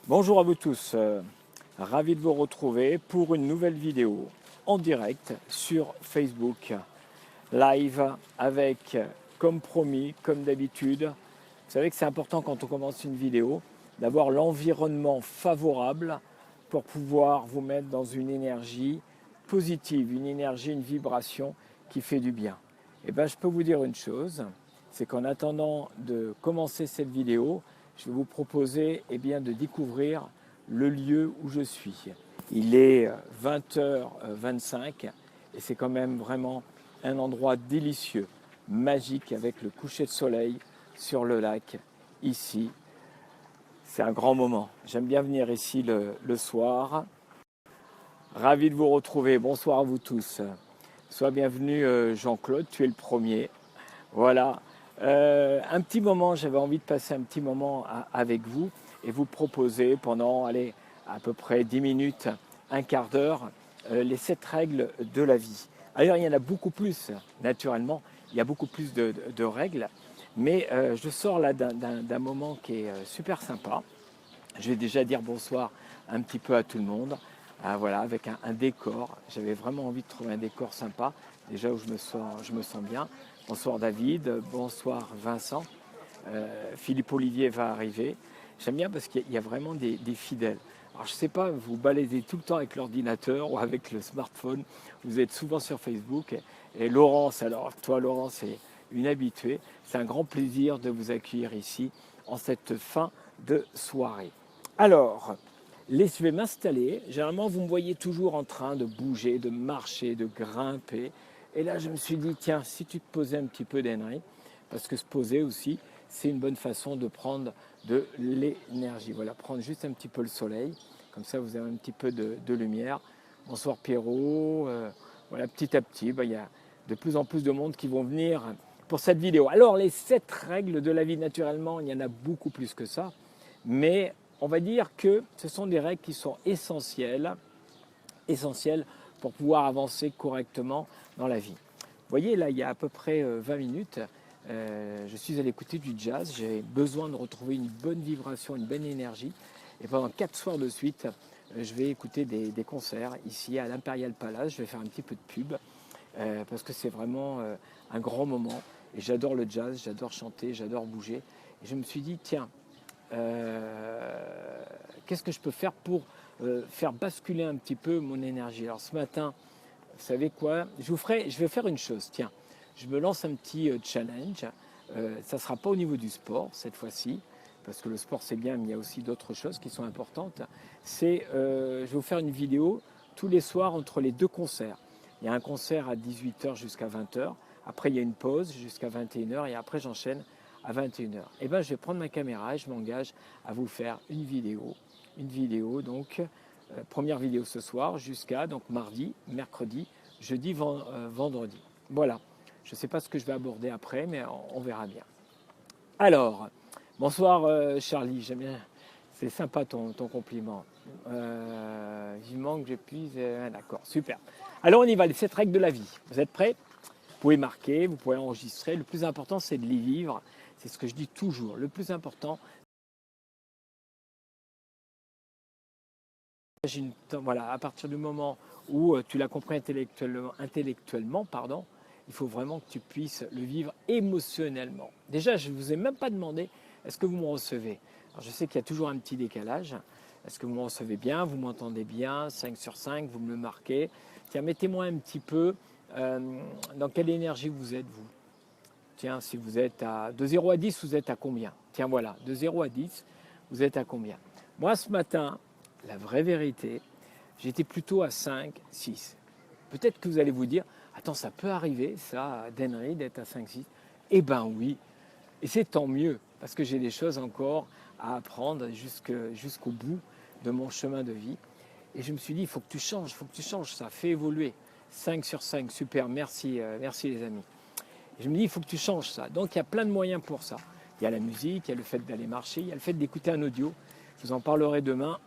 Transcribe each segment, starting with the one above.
Bonjour à vous tous, ravi de vous retrouver pour une nouvelle vidéo en direct sur Facebook, live avec, comme promis, comme d'habitude. Vous savez que c'est important quand on commence une vidéo d'avoir l'environnement favorable pour pouvoir vous mettre dans une énergie positive, une énergie, une vibration qui fait du bien. Et bien je peux vous dire une chose, c'est qu'en attendant de commencer cette vidéo, je vais vous proposer de découvrir le lieu où je suis. Il est 20h25 et c'est quand même vraiment un endroit délicieux, magique avec le coucher de soleil sur le lac ici. C'est un grand moment. J'aime bien venir ici le soir. Ravi de vous retrouver. Bonsoir à vous tous. Sois bienvenu Jean-Claude, tu es le premier. Voilà. Un petit moment, j'avais envie de passer un petit moment avec vous et vous proposer pendant à peu près 10 minutes, un quart d'heure, les 7 règles de la vie. Alors il y en a beaucoup plus, naturellement, il y a beaucoup plus de règles, mais je sors là d'un moment qui est super sympa. Je vais déjà dire bonsoir un petit peu à tout le monde, voilà, avec un décor. J'avais vraiment envie de trouver un décor sympa, déjà où je me sens bien. Bonsoir David, bonsoir Vincent. Philippe Olivier va arriver. J'aime bien parce qu'il y a vraiment des fidèles. Alors je ne sais pas, vous baladez tout le temps avec l'ordinateur ou avec le smartphone. Vous êtes souvent sur Facebook. Et Laurence, alors toi Laurence, c'est une habituée. C'est un grand plaisir de vous accueillir ici en cette fin de soirée. Alors, je vais m'installer. Généralement, vous me voyez toujours en train de bouger, de marcher, de grimper. Et là, je me suis dit, tiens, si tu te posais un petit peu d'énergie, parce que se poser aussi, c'est une bonne façon de prendre de l'énergie. Voilà, prendre juste un petit peu le soleil, comme ça vous avez un petit peu de lumière. Bonsoir Pierrot. Voilà, petit à petit, il y a de plus en plus de monde qui vont venir pour cette vidéo. Alors, les 7 règles de la vie, naturellement, il y en a beaucoup plus que ça, mais on va dire que ce sont des règles qui sont essentielles pour pouvoir avancer correctement dans la vie. Vous voyez, là, il y a à peu près 20 minutes, je suis allé écouter du jazz. J'ai besoin de retrouver une bonne vibration, une bonne énergie. Et pendant 4 soirs de suite, je vais écouter des concerts ici à l'Imperial Palace. Je vais faire un petit peu de pub parce que c'est vraiment un grand moment. Et j'adore le jazz, j'adore chanter, j'adore bouger. Et je me suis dit, tiens, qu'est-ce que je peux faire pour faire basculer un petit peu mon énergie. Alors ce matin, vous savez quoi, je vais faire une chose, tiens, je me lance un petit challenge. Ça ne sera pas au niveau du sport cette fois-ci, parce que le sport c'est bien, mais il y a aussi d'autres choses qui sont importantes. Je vais vous faire une vidéo tous les soirs entre les 2 concerts. Il y a un concert à 18h jusqu'à 20h, après il y a une pause jusqu'à 21h et après j'enchaîne à 21h. Et bien je vais prendre ma caméra et je m'engage à vous faire une vidéo donc première vidéo ce soir jusqu'à donc mardi, mercredi, jeudi, vendredi. Voilà, je ne sais pas ce que je vais aborder après, mais on verra bien. Alors, bonsoir Charlie, j'aime bien, c'est sympa ton compliment. Vivement que je puisse, d'accord, super. Alors on y va, les 7 règles de la vie. Vous êtes prêts? Vous pouvez marquer, vous pouvez enregistrer. Le plus important, c'est de les vivre. C'est ce que je dis toujours. Le plus important, voilà, à partir du moment où tu l'as compris intellectuellement, il faut vraiment que tu puisses le vivre émotionnellement. Déjà, je ne vous ai même pas demandé, est-ce que vous me recevez? Alors, je sais qu'il y a toujours un petit décalage. Est-ce que vous me recevez bien? Vous m'entendez bien? 5 sur 5, vous me le marquez. Tiens, mettez-moi un petit peu dans quelle énergie vous êtes, vous. Tiens, si vous êtes de 0 à 10, vous êtes à combien? Tiens, voilà, de 0 à 10, vous êtes à combien? Moi, ce matin, la vraie vérité, j'étais plutôt à 5, 6. Peut-être que vous allez vous dire, attends, ça peut arriver, ça, d'Henry, d'être à 5, 6. Eh bien oui, et c'est tant mieux, parce que j'ai des choses encore à apprendre jusqu'au bout de mon chemin de vie. Et je me suis dit, il faut que tu changes, ça fait évoluer. 5 sur 5, super, merci, merci les amis. Et je me dis, il faut que tu changes ça. Donc il y a plein de moyens pour ça. Il y a la musique, il y a le fait d'aller marcher, il y a le fait d'écouter un audio. Je vous en parlerai demain,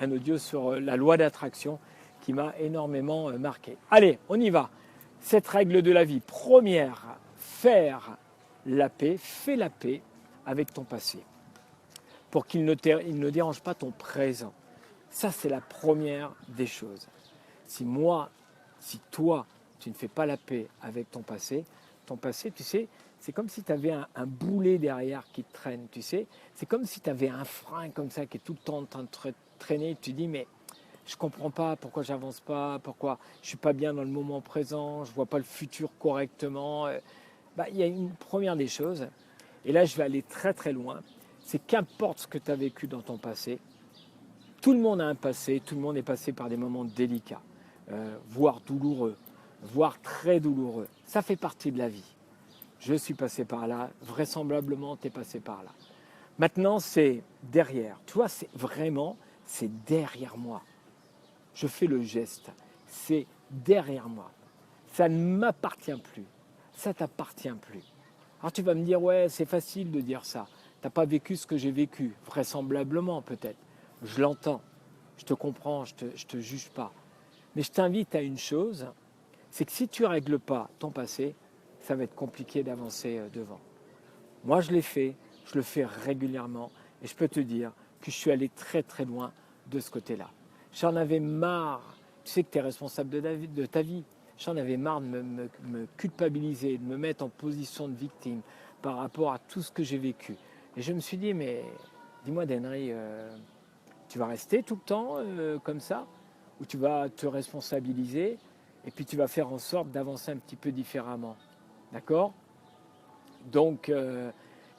un audio sur la loi d'attraction qui m'a énormément marqué. Allez, on y va. 7 règles de la vie. Première, faire la paix, fais la paix avec ton passé. pour qu'il il ne dérange pas ton présent. Ça, c'est la première des choses. Si toi, tu ne fais pas la paix avec ton passé, tu sais, c'est comme si tu avais un boulet derrière qui te traîne, tu sais. C'est comme si tu avais un frein comme ça qui est tout le temps en train de te traîner. Tu te dis, mais je ne comprends pas pourquoi j'avance pas, pourquoi je ne suis pas bien dans le moment présent, je ne vois pas le futur correctement. Il y a une première des choses, et là je vais aller très très loin, c'est qu'importe ce que tu as vécu dans ton passé, tout le monde a un passé, tout le monde est passé par des moments délicats, voire douloureux, voire très douloureux. Ça fait partie de la vie. Je suis passé par là, vraisemblablement tu es passé par là. Maintenant c'est derrière, tu vois, c'est derrière moi. Je fais le geste, c'est derrière moi. Ça ne m'appartient plus, ça ne t'appartient plus. Alors tu vas me dire, ouais, c'est facile de dire ça. Tu n'as pas vécu ce que j'ai vécu, vraisemblablement peut-être. Je l'entends, je te comprends, je te juge pas. Mais je t'invite à une chose, c'est que si tu ne règles pas ton passé, ça va être compliqué d'avancer devant. Moi, je l'ai fait, je le fais régulièrement, et je peux te dire que je suis allé très très loin de ce côté-là. J'en avais marre, tu sais que tu es responsable de ta vie, j'en avais marre de me culpabiliser, de me mettre en position de victime par rapport à tout ce que j'ai vécu. Et je me suis dit, mais dis-moi Denry, tu vas rester tout le temps comme ça, ou tu vas te responsabiliser, et puis tu vas faire en sorte d'avancer un petit peu différemment. D'accord ? Donc,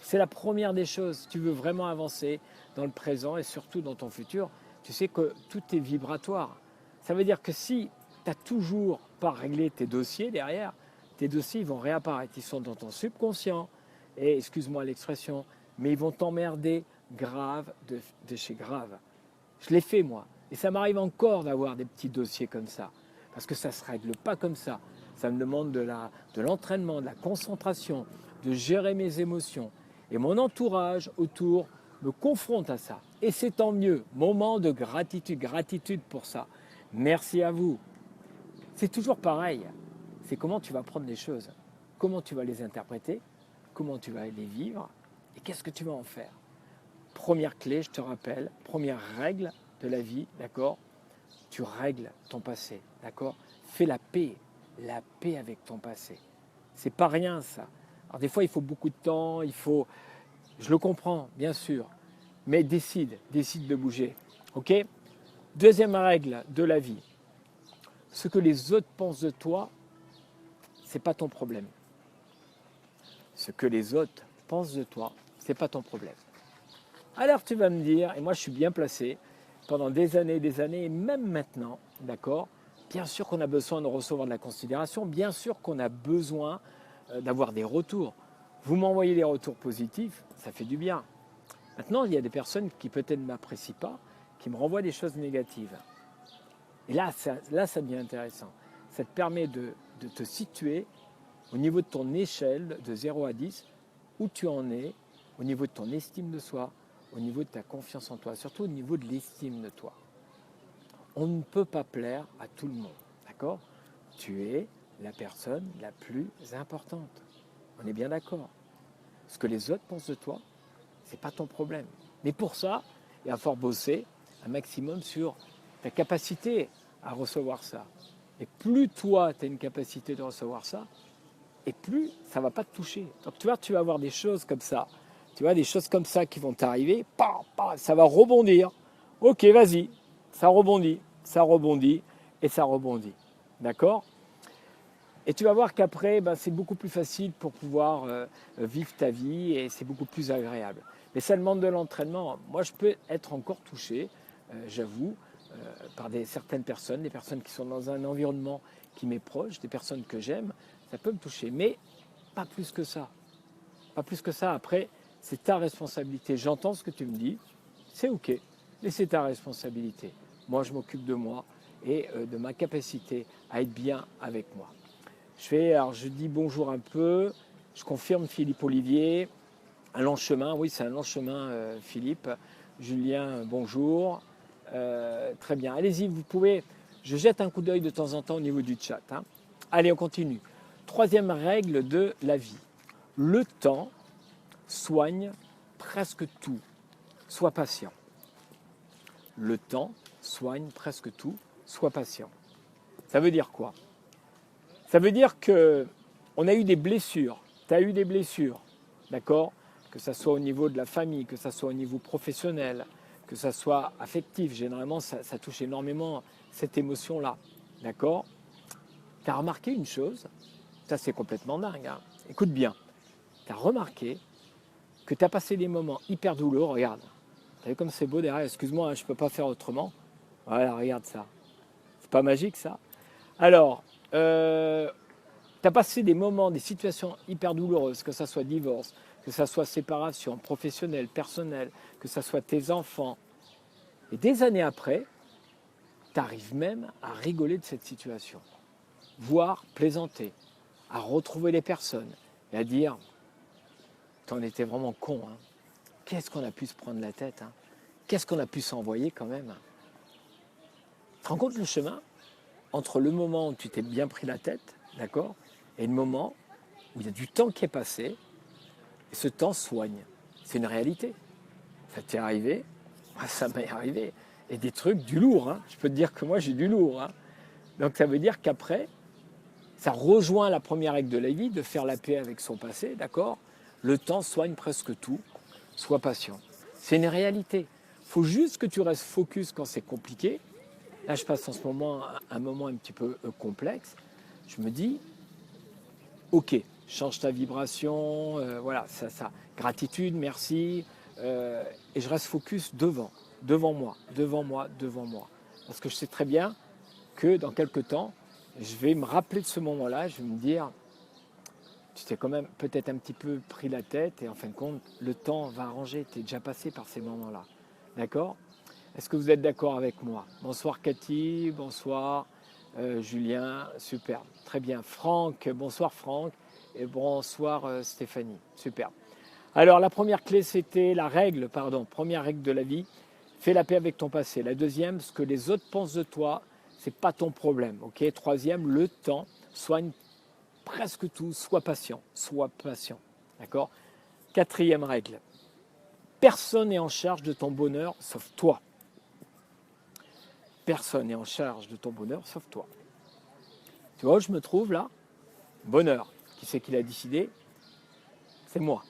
c'est la première des choses. Si tu veux vraiment avancer dans le présent et surtout dans ton futur, tu sais que tout est vibratoire. Ça veut dire que si tu n'as toujours pas réglé tes dossiers derrière, tes dossiers ils vont réapparaître. Ils sont dans ton subconscient. Et excuse-moi l'expression, mais ils vont t'emmerder grave de chez grave. Je l'ai fait moi. Et ça m'arrive encore d'avoir des petits dossiers comme ça. Parce que ça ne se règle pas comme ça. Ça me demande de l'entraînement, de la concentration, de gérer mes émotions. Et mon entourage autour me confronte à ça. Et c'est tant mieux. Moment de gratitude pour ça. Merci à vous. C'est toujours pareil. C'est comment tu vas prendre les choses. Comment tu vas les interpréter. Comment tu vas les vivre. Et qu'est-ce que tu vas en faire. Première clé, je te rappelle, première règle de la vie, d'accord ? Tu règles ton passé, d'accord ? Fais la paix avec ton passé. C'est pas rien ça. Alors des fois il faut beaucoup de temps, je le comprends bien sûr, mais décide de bouger, ok ? Deuxième règle de la vie, ce que les autres pensent de toi, c'est pas ton problème. Ce que les autres pensent de toi, c'est pas ton problème. Alors tu vas me dire, et moi je suis bien placé, pendant des années, et même maintenant, d'accord ? Bien sûr qu'on a besoin de recevoir de la considération, bien sûr qu'on a besoin d'avoir des retours. Vous m'envoyez des retours positifs, ça fait du bien. Maintenant, il y a des personnes qui peut-être ne m'apprécient pas, qui me renvoient des choses négatives. Et là, ça devient intéressant. Ça te permet de te situer au niveau de ton échelle de 0 à 10, où tu en es, au niveau de ton estime de soi, au niveau de ta confiance en toi, surtout au niveau de l'estime de toi. On ne peut pas plaire à tout le monde, d'accord ? Tu es la personne la plus importante. On est bien d'accord. Ce que les autres pensent de toi, ce n'est pas ton problème. Mais pour ça, il va falloir bosser un maximum sur ta capacité à recevoir ça. Et plus toi, tu as une capacité de recevoir ça, et plus ça ne va pas te toucher. Donc tu vas avoir des choses comme ça. Tu vois, des choses comme ça qui vont t'arriver, ça va rebondir. Ok, vas-y, ça rebondit, et ça rebondit. D'accord ? Et tu vas voir qu'après, c'est beaucoup plus facile pour pouvoir vivre ta vie et c'est beaucoup plus agréable. Mais ça demande de l'entraînement. Moi, je peux être encore touché, j'avoue, par certaines personnes, des personnes qui sont dans un environnement qui m'est proche, des personnes que j'aime, ça peut me toucher. Mais pas plus que ça. Pas plus que ça. Après, c'est ta responsabilité. J'entends ce que tu me dis, c'est OK, mais c'est ta responsabilité. Moi, je m'occupe de moi et de ma capacité à être bien avec moi. Je dis bonjour un peu, je confirme Philippe Olivier, un long chemin, oui c'est un long chemin Philippe. Julien, bonjour, très bien, allez-y, vous pouvez, je jette un coup d'œil de temps en temps au niveau du chat. Hein. Allez, on continue. Troisième règle de la vie, le temps soigne presque tout. sois patient. Le temps soigne presque tout, sois patient. Ça veut dire quoi? Ça veut dire qu'on a eu des blessures, tu as eu des blessures, d'accord? Que ça soit au niveau de la famille, que ça soit au niveau professionnel, que ça soit affectif. Généralement, ça touche énormément cette émotion-là, d'accord? Tu as remarqué une chose, ça c'est complètement dingue, hein. Écoute bien, tu as remarqué que tu as passé des moments hyper douloureux, regarde. Tu as vu comme c'est beau derrière, excuse-moi, hein, je ne peux pas faire autrement. Voilà, regarde ça. C'est pas magique ça? Alors, tu as passé des moments, des situations hyper douloureuses, que ça soit divorce, que ça soit séparation professionnelle, personnelle, que ça soit tes enfants. Et des années après, tu arrives même à rigoler de cette situation, voire plaisanter, à retrouver les personnes et à dire « t'en étais vraiment con, hein. Qu'est-ce qu'on a pu se prendre la tête, hein. Qu'est-ce qu'on a pu s'envoyer quand même. » Tu te rends compte le chemin entre le moment où tu t'es bien pris la tête, d'accord, et le moment où il y a du temps qui est passé, et ce temps soigne. C'est une réalité. Ça t'est arrivé, moi, ça m'est arrivé. Et des trucs, du lourd, hein. Je peux te dire que moi j'ai du lourd, hein. Donc ça veut dire qu'après, ça rejoint la première règle de la vie, de faire la paix avec son passé, d'accord? Le temps soigne presque tout, sois patient. C'est une réalité. Il faut juste que tu restes focus quand c'est compliqué. Là, je passe en ce moment un moment un petit peu complexe. Je me dis, ok, change ta vibration, voilà, ça. Gratitude, merci. Et je reste focus devant moi. Parce que je sais très bien que dans quelques temps, je vais me rappeler de ce moment-là, je vais me dire, tu t'es quand même peut-être un petit peu pris la tête et en fin de compte, le temps va arranger, tu es déjà passé par ces moments-là. D'accord? Est-ce que vous êtes d'accord avec moi? Bonsoir Cathy, bonsoir Julien, super, très bien. Franck, bonsoir Franck, et bonsoir Stéphanie, super. Alors la première clé, c'était première règle de la vie, fais la paix avec ton passé. La deuxième, ce que les autres pensent de toi, c'est pas ton problème. Ok. Troisième, le temps soigne presque tout, sois patient, d'accord. Quatrième règle, personne n'est en charge de ton bonheur sauf toi. Personne n'est en charge de ton bonheur sauf toi. Tu vois où je me trouve là? Bonheur. Qui c'est qui l'a décidé? C'est moi.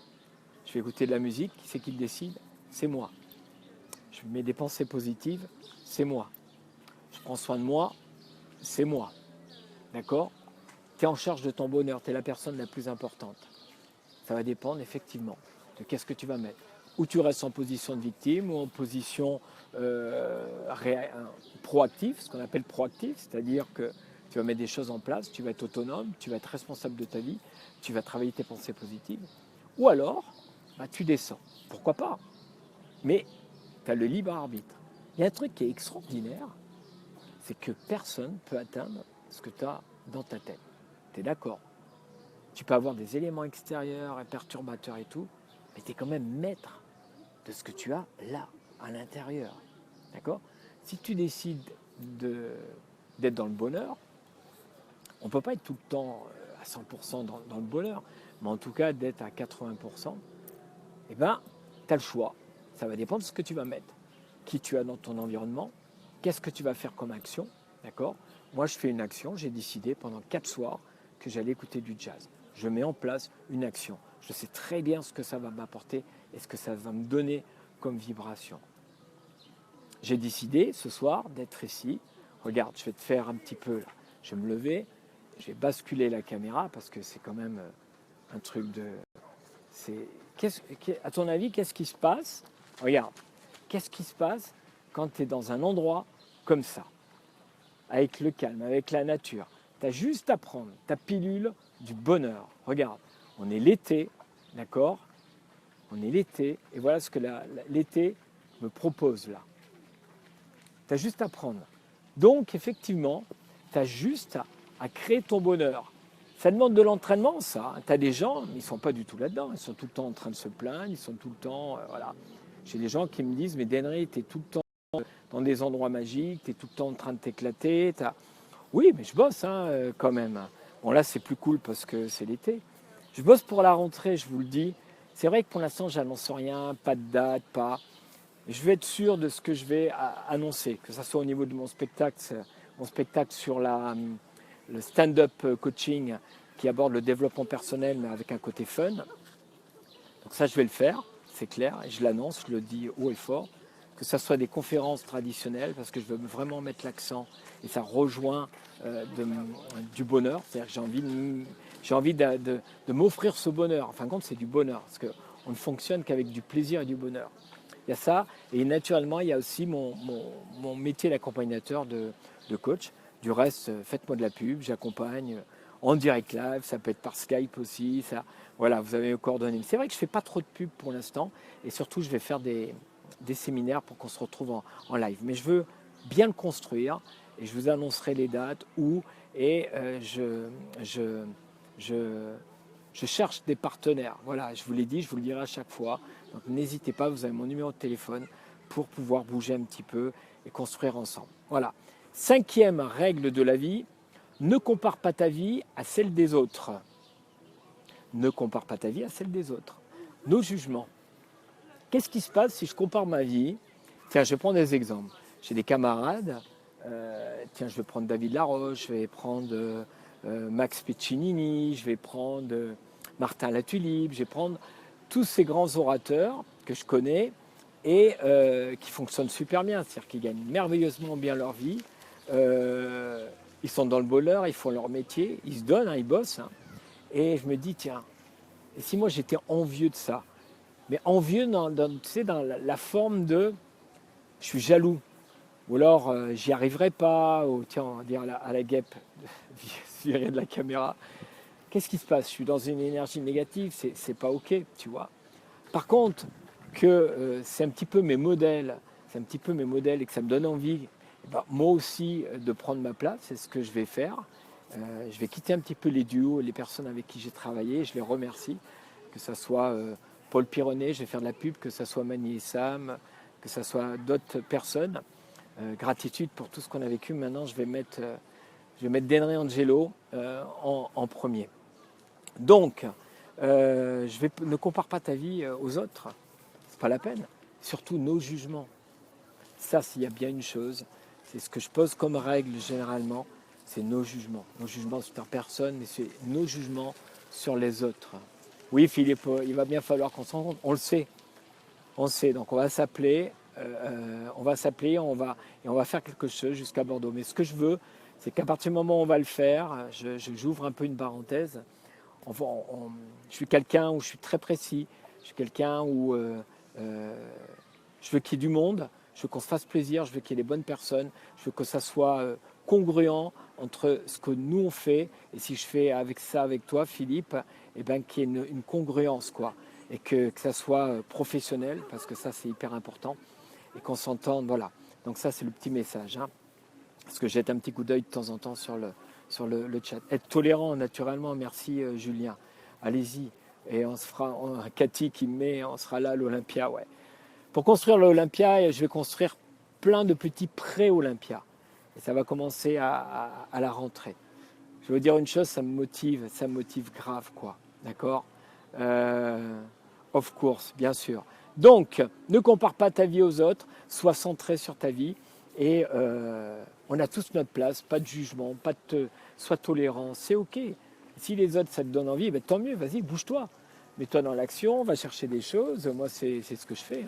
Je vais écouter de la musique. Qui c'est qui le décide? C'est moi. Je mets des pensées positives. C'est moi. Je prends soin de moi. C'est moi. D'accord? Tu es en charge de ton bonheur. Tu es la personne la plus importante. Ça va dépendre effectivement de qu'est-ce que tu vas mettre. Ou tu restes en position de victime ou en position proactive, ce qu'on appelle proactif, c'est-à-dire que tu vas mettre des choses en place, tu vas être autonome, tu vas être responsable de ta vie, tu vas travailler tes pensées positives. Ou alors, tu descends. Pourquoi pas? Mais tu as le libre arbitre. Il y a un truc qui est extraordinaire, c'est que personne ne peut atteindre ce que tu as dans ta tête. Tu es d'accord? Tu peux avoir des éléments extérieurs et perturbateurs et tout, mais tu es quand même maître de ce que tu as là, à l'intérieur. D'accord? Si tu décides d'être dans le bonheur, on ne peut pas être tout le temps à 100% dans le bonheur, mais en tout cas d'être à 80%, eh ben, tu as le choix. Ça va dépendre de ce que tu vas mettre. Qui tu as dans ton environnement, qu'est-ce que tu vas faire comme action, d'accord? Moi, je fais une action, j'ai décidé pendant 4 soirs que j'allais écouter du jazz. Je mets en place une action. Je sais très bien ce que ça va m'apporter et ce que ça va me donner comme vibration. J'ai décidé ce soir d'être ici. Regarde, je vais te faire un petit peu là. Je vais me lever, je vais basculer la caméra parce que c'est quand même un truc de... À ton avis, qu'est-ce qui se passe? Regarde, qu'est-ce qui se passe quand tu es dans un endroit comme ça, avec le calme, avec la nature? Tu as juste à prendre ta pilule du bonheur. Regarde, on est l'été, d'accord? On est l'été, et voilà ce que l'été me propose là. Tu as juste à prendre. Donc, effectivement, tu as juste à créer ton bonheur. Ça demande de l'entraînement, ça. Tu as des gens, mais ils ne sont pas du tout là-dedans. Ils sont tout le temps en train de se plaindre, ils sont tout le temps... voilà. J'ai des gens qui me disent, mais Denry, tu es tout le temps dans des endroits magiques, tu es tout le temps en train de t'éclater. Oui, mais je bosse quand même. Bon, là, c'est plus cool parce que c'est l'été. Je bosse pour la rentrée, je vous le dis. C'est vrai que pour l'instant, j'annonce rien, pas de date, pas... je vais être sûr de ce que je vais annoncer, que ce soit au niveau de mon spectacle sur le stand-up coaching qui aborde le développement personnel mais avec un côté fun. Donc ça, je vais le faire, c'est clair, et je l'annonce, je le dis haut et fort. Que ce soit des conférences traditionnelles, parce que je veux vraiment mettre l'accent, et ça rejoint du bonheur, c'est-à-dire que j'ai envie de m'offrir ce bonheur. En fin de compte, c'est du bonheur, parce qu'on ne fonctionne qu'avec du plaisir et du bonheur. Il y a ça, et naturellement, il y a aussi mon métier d'accompagnateur de coach. Du reste, faites-moi de la pub, j'accompagne en direct live, ça peut être par Skype aussi. Ça, voilà, vous avez mes coordonnées. C'est vrai que je ne fais pas trop de pub pour l'instant, et surtout, je vais faire des séminaires pour qu'on se retrouve en live. Mais je veux bien le construire, et je vous annoncerai les dates, où, et je cherche des partenaires. Voilà, je vous l'ai dit, je vous le dirai à chaque fois. Donc n'hésitez pas, vous avez mon numéro de téléphone pour pouvoir bouger un petit peu et construire ensemble. Voilà. 5e règle de la vie, ne compare pas ta vie à celle des autres. Ne compare pas ta vie à celle des autres. Nos jugements. Qu'est-ce qui se passe si je compare ma vie? Tiens, je vais prendre des exemples. J'ai des camarades, tiens, je vais prendre David Laroche, je vais prendre Max Piccinini, je vais prendre Martin Latulippe, je vais prendre tous ces grands orateurs que je connais et qui fonctionnent super bien, c'est-à-dire qu'ils gagnent merveilleusement bien leur vie, ils sont dans le bonheur, ils font leur métier, ils se donnent, ils bossent, et je me dis, tiens, et si moi j'étais envieux de ça? Mais envieux tu sais, dans la forme de je suis jaloux, ou alors j'y arriverai pas, ou tiens, on va dire à la guêpe, virer de la caméra. Qu'est-ce qui se passe? Je suis dans une énergie négative, c'est pas ok, tu vois. Par contre, que c'est un petit peu mes modèles, et que ça me donne envie, moi aussi, de prendre ma place, c'est ce que je vais faire. Je vais quitter un petit peu les duos, les personnes avec qui j'ai travaillé, je les remercie, que ce soit Paul Pironnet, je vais faire de la pub, que ce soit Mani et Sam, que ce soit d'autres personnes. Gratitude pour tout ce qu'on a vécu. Maintenant, je vais mettre Denry Angelo en premier. Donc, ne compare pas ta vie aux autres. C'est pas la peine. Surtout nos jugements. Ça, s'il y a bien une chose, c'est ce que je pose comme règle généralement, c'est nos jugements. Nos jugements sur personne, mais c'est nos jugements sur les autres. Oui, Philippe, il va bien falloir qu'on s'en rende compte. On le sait. On sait. Donc, on va s'appeler. On va faire quelque chose jusqu'à Bordeaux. Mais ce que je veux, c'est qu'à partir du moment où on va le faire, j'ouvre un peu une parenthèse. Je suis quelqu'un où je suis très précis. Je suis quelqu'un où je veux qu'il y ait du monde. Je veux qu'on se fasse plaisir. Je veux qu'il y ait des bonnes personnes. Je veux que ça soit congruent entre ce que nous on fait et si je fais avec toi, Philippe, et ben qu'il y ait une congruence, quoi. Et que ça soit professionnel, parce que ça c'est hyper important. Et qu'on s'entende, voilà. Donc ça, c'est le petit message. Parce que jette un petit coup d'œil de temps en temps sur le chat. Être tolérant, naturellement, merci Julien. Allez-y. Et on se fera, Cathy qui me met, on sera là à l'Olympia, ouais. Pour construire l'Olympia, je vais construire plein de petits pré-Olympia. Et ça va commencer à la rentrée. Je veux dire une chose, ça me motive grave, quoi. D'accord Of course, bien sûr. Donc, ne compare pas ta vie aux autres, sois centré sur ta vie et on a tous notre place, pas de jugement, sois tolérant, c'est ok. Si les autres, ça te donne envie, ben, tant mieux, vas-y, bouge-toi. Mets-toi dans l'action, va chercher des choses. Moi, c'est ce que je fais.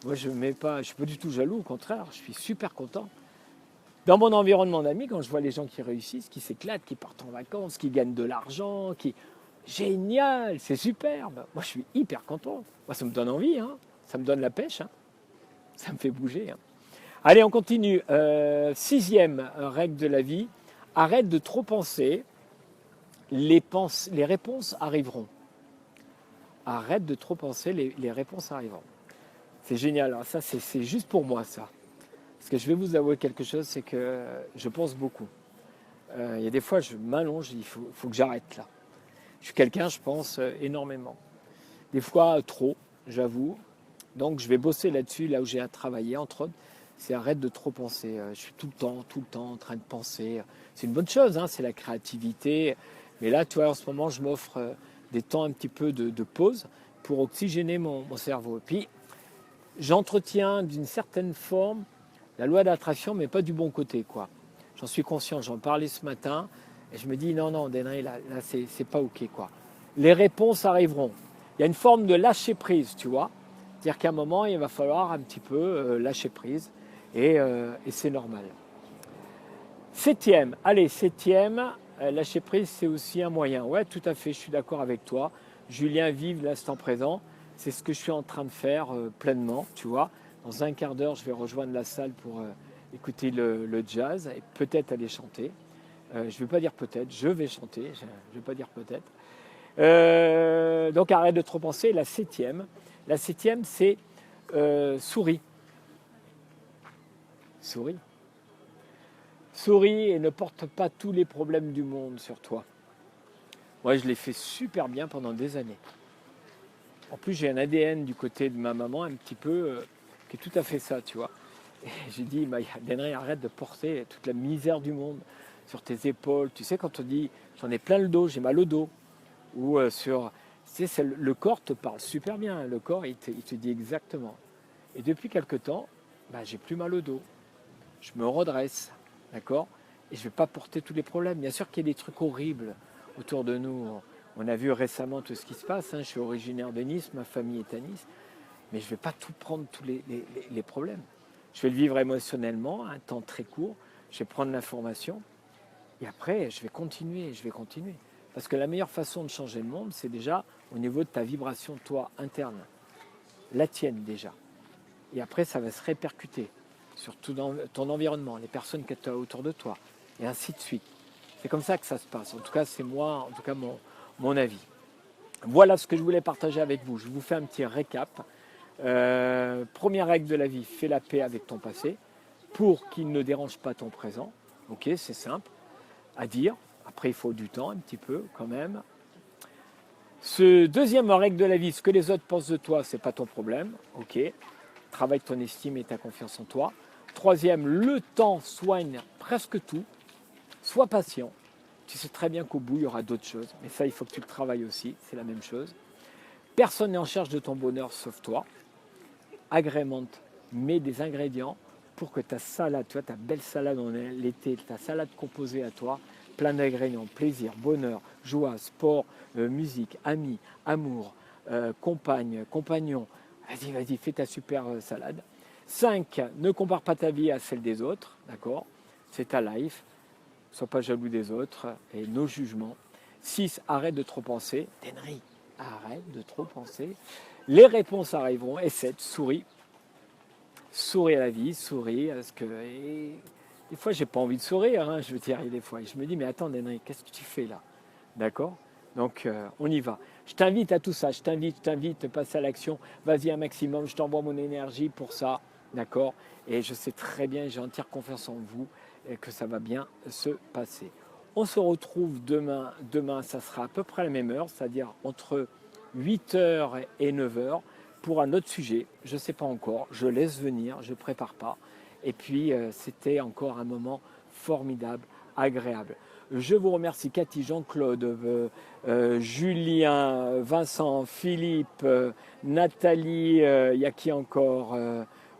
Moi, je ne suis pas du tout jaloux, au contraire, je suis super content. Dans mon environnement d'amis, quand je vois les gens qui réussissent, qui s'éclatent, qui partent en vacances, qui gagnent de l'argent, Génial, c'est superbe. Moi, je suis hyper content. Moi, ça me donne envie, ça me donne la pêche, ça me fait bouger. Allez, on continue. 6e règle de la vie, arrête de trop penser, les réponses arriveront. Arrête de trop penser, les réponses arriveront. C'est génial. Alors ça, c'est juste pour moi, ça. Parce que je vais vous avouer quelque chose, c'est que je pense beaucoup. Il y a des fois, je m'allonge, il faut que j'arrête là. Je suis quelqu'un, je pense énormément. Des fois, trop, j'avoue. Donc, je vais bosser là-dessus, là où j'ai à travailler, entre autres. C'est arrête de trop penser. Je suis tout le temps en train de penser. C'est une bonne chose, c'est la créativité. Mais là, tu vois, en ce moment, je m'offre des temps un petit peu de pause pour oxygéner mon cerveau. Et puis, j'entretiens d'une certaine forme la loi d'attraction, mais pas du bon côté, quoi. J'en suis conscient, j'en parlais ce matin, et je me dis, non, non, Denry, là c'est pas OK, quoi. Les réponses arriveront. Il y a une forme de lâcher prise, tu vois. C'est-à-dire qu'à un moment, il va falloir un petit peu lâcher prise, et c'est normal. Septième, allez, septième, lâcher prise, c'est aussi un moyen. Ouais, tout à fait, je suis d'accord avec toi. Julien, vive l'instant présent. C'est ce que je suis en train de faire pleinement, tu vois. Dans un quart d'heure, je vais rejoindre la salle pour écouter le jazz et peut-être aller chanter. Je ne vais pas dire peut-être, je vais chanter, je ne vais pas dire peut-être. Donc arrête de trop penser. La septième, c'est souris. Souris. Souris et ne porte pas tous les problèmes du monde sur toi. Moi, je l'ai fait super bien pendant des années. En plus, j'ai un ADN du côté de ma maman un petit peu qui est tout à fait ça, tu vois. Et j'ai dit, Denry, arrête de porter toute la misère du monde sur tes épaules. Tu sais, quand on dit, j'en ai plein le dos, j'ai mal au dos. Ou tu sais, le corps te parle super bien. Le corps, il te dit exactement. Et depuis quelque temps, j'ai plus mal au dos. Je me redresse, d'accord? Et je ne vais pas porter tous les problèmes. Bien sûr qu'il y a des trucs horribles autour de nous. On a vu récemment tout ce qui se passe. Je suis originaire de Nice, ma famille est à Nice. Mais je ne vais pas tout prendre, tous les problèmes. Je vais le vivre émotionnellement, un temps très court. Je vais prendre l'information. Et après, je vais continuer. Parce que la meilleure façon de changer le monde, c'est déjà au niveau de ta vibration, toi, interne. La tienne, déjà. Et après, ça va se répercuter sur tout ton environnement, les personnes que tu as autour de toi, et ainsi de suite. C'est comme ça que ça se passe. En tout cas, c'est moi, en tout cas, mon avis. Voilà ce que je voulais partager avec vous. Je vous fais un petit récap. Première règle de la vie, fais la paix avec ton passé pour qu'il ne dérange pas ton présent. Ok, c'est simple à dire. Après, il faut du temps, un petit peu quand même. Deuxième règle de la vie, ce que les autres pensent de toi, c'est pas ton problème. Ok, travaille ton estime et ta confiance en toi. Troisième, le temps soigne presque tout. Sois patient. Tu sais très bien qu'au bout, il y aura d'autres choses. Mais ça, il faut que tu le travailles aussi. C'est la même chose. Personne n'est en charge de ton bonheur sauf toi. Agrémente, mets des ingrédients pour que ta salade, tu vois, ta belle salade en l'été, ta salade composée à toi, plein d'ingrédients, plaisir, bonheur, joie, sport, musique, amis, amour, compagne, compagnon. Vas-y, fais ta super salade. 5, ne compare pas ta vie à celle des autres, d'accord? C'est ta life. Sois pas jaloux des autres et nos jugements. 6, arrête de trop penser. Denry, arrête de trop penser. Les réponses arriveront. Et 7, souris. Souris à la vie, souris. Parce que des fois, j'ai pas envie de sourire. Je veux dire, des fois. Et je me dis, mais attends, Denry, qu'est-ce que tu fais là? D'accord? Donc, on y va. Je t'invite à tout ça. Je t'invite, passe à l'action. Vas-y un maximum. Je t'envoie mon énergie pour ça. D'accord? Et je sais très bien, j'ai entière confiance en vous et que ça va bien se passer. On se retrouve demain. Demain, ça sera à peu près à la même heure, c'est-à-dire entre 8h et 9h pour un autre sujet. Je ne sais pas encore, je laisse venir, je ne prépare pas. Et puis, c'était encore un moment formidable, agréable. Je vous remercie Cathy, Jean-Claude, Julien, Vincent, Philippe, Nathalie, il y a qui encore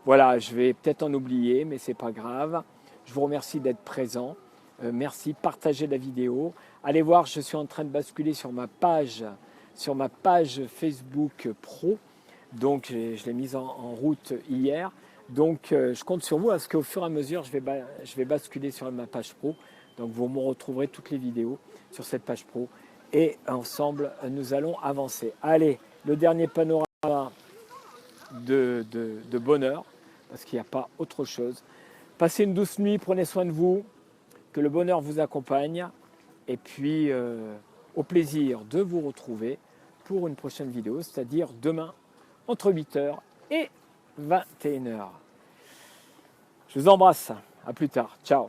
voilà, je vais peut-être en oublier, mais ce n'est pas grave. Je vous remercie d'être présent. Merci, partagez la vidéo. Allez voir, je suis en train de basculer sur ma page Facebook Pro. Donc, je l'ai mise en route hier. Donc, je compte sur vous parce qu'au fur et à mesure, je vais basculer sur ma page Pro. Donc, vous me retrouverez toutes les vidéos sur cette page Pro. Et ensemble, nous allons avancer. Allez, le dernier panorama de bonheur, parce qu'il n'y a pas autre chose. Passez une douce nuit, prenez soin de vous, que le bonheur vous accompagne, et puis au plaisir de vous retrouver pour une prochaine vidéo, c'est-à-dire demain entre 8h et 21h. Je vous embrasse, à plus tard, ciao.